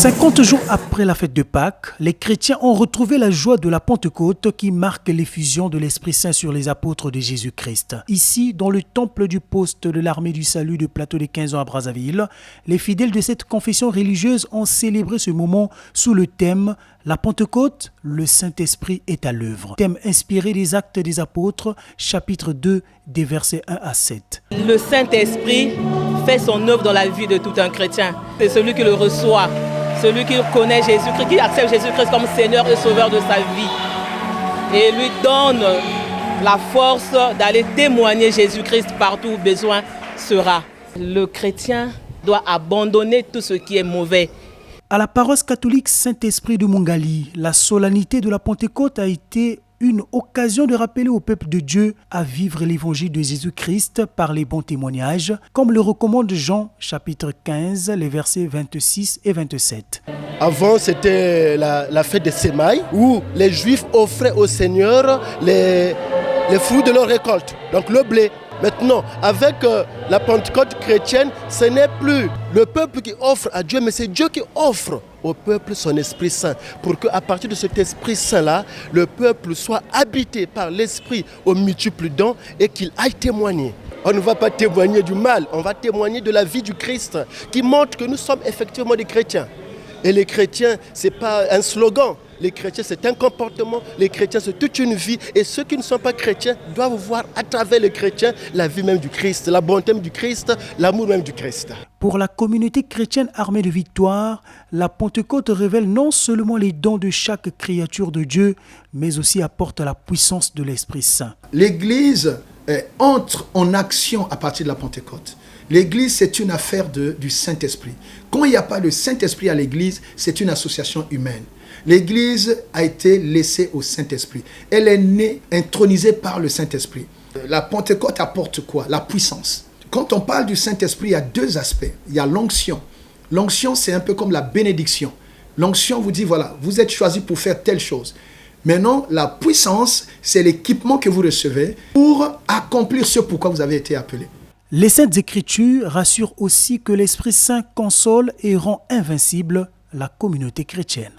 50 jours après la fête de Pâques, les chrétiens ont retrouvé la joie de la Pentecôte qui marque l'effusion de l'Esprit Saint sur les apôtres de Jésus-Christ. Ici, dans le temple du poste de l'armée du salut de Plateau des 15 ans à Brazzaville, les fidèles de cette confession religieuse ont célébré ce moment sous le thème « La Pentecôte, le Saint-Esprit est à l'œuvre ». Thème inspiré des Actes des Apôtres, chapitre 2, des versets 1 à 7. Le Saint-Esprit fait son œuvre dans la vie de tout un chrétien. C'est celui qui le reçoit. Celui qui connaît Jésus-Christ, qui accepte Jésus-Christ comme Seigneur et Sauveur de sa vie. Et lui donne la force d'aller témoigner Jésus-Christ partout où besoin sera. Le chrétien doit abandonner tout ce qui est mauvais. À la paroisse catholique Saint-Esprit de Mungali, la solennité de la Pentecôte a été une occasion de rappeler au peuple de Dieu à vivre l'évangile de Jésus-Christ par les bons témoignages, comme le recommande Jean, chapitre 15, les versets 26 et 27. Avant, c'était la fête des semailles, où les Juifs offraient au Seigneur les fruits de leur récolte, donc le blé. Maintenant, avec la Pentecôte chrétienne, ce n'est plus le peuple qui offre à Dieu, mais c'est Dieu qui offre au peuple son Esprit Saint, pour qu'à partir de cet Esprit Saint-là, le peuple soit habité par l'Esprit aux multiples dons et qu'il aille témoigner. On ne va pas témoigner du mal, on va témoigner de la vie du Christ, qui montre que nous sommes effectivement des chrétiens. Et les chrétiens, ce n'est pas un slogan. Les chrétiens, c'est un comportement. Les chrétiens, c'est toute une vie. Et ceux qui ne sont pas chrétiens doivent voir à travers les chrétiens la vie même du Christ, la bonté même du Christ, l'amour même du Christ. Pour la communauté chrétienne armée de victoire, la Pentecôte révèle non seulement les dons de chaque créature de Dieu, mais aussi apporte la puissance de l'Esprit Saint. L'Église entre en action à partir de la Pentecôte. L'Église, c'est une affaire du Saint-Esprit. Quand il n'y a pas de Saint-Esprit à l'Église, c'est une association humaine. L'Église a été laissée au Saint-Esprit. Elle est née, intronisée par le Saint-Esprit. La Pentecôte apporte quoi? La puissance. Quand on parle du Saint-Esprit, il y a deux aspects. Il y a l'onction. L'onction, c'est un peu comme la bénédiction. L'onction vous dit, voilà, vous êtes choisi pour faire telle chose. Maintenant, la puissance, c'est l'équipement que vous recevez pour accomplir ce pourquoi vous avez été appelé. Les Saintes Écritures rassurent aussi que l'Esprit Saint console et rend invincible la communauté chrétienne.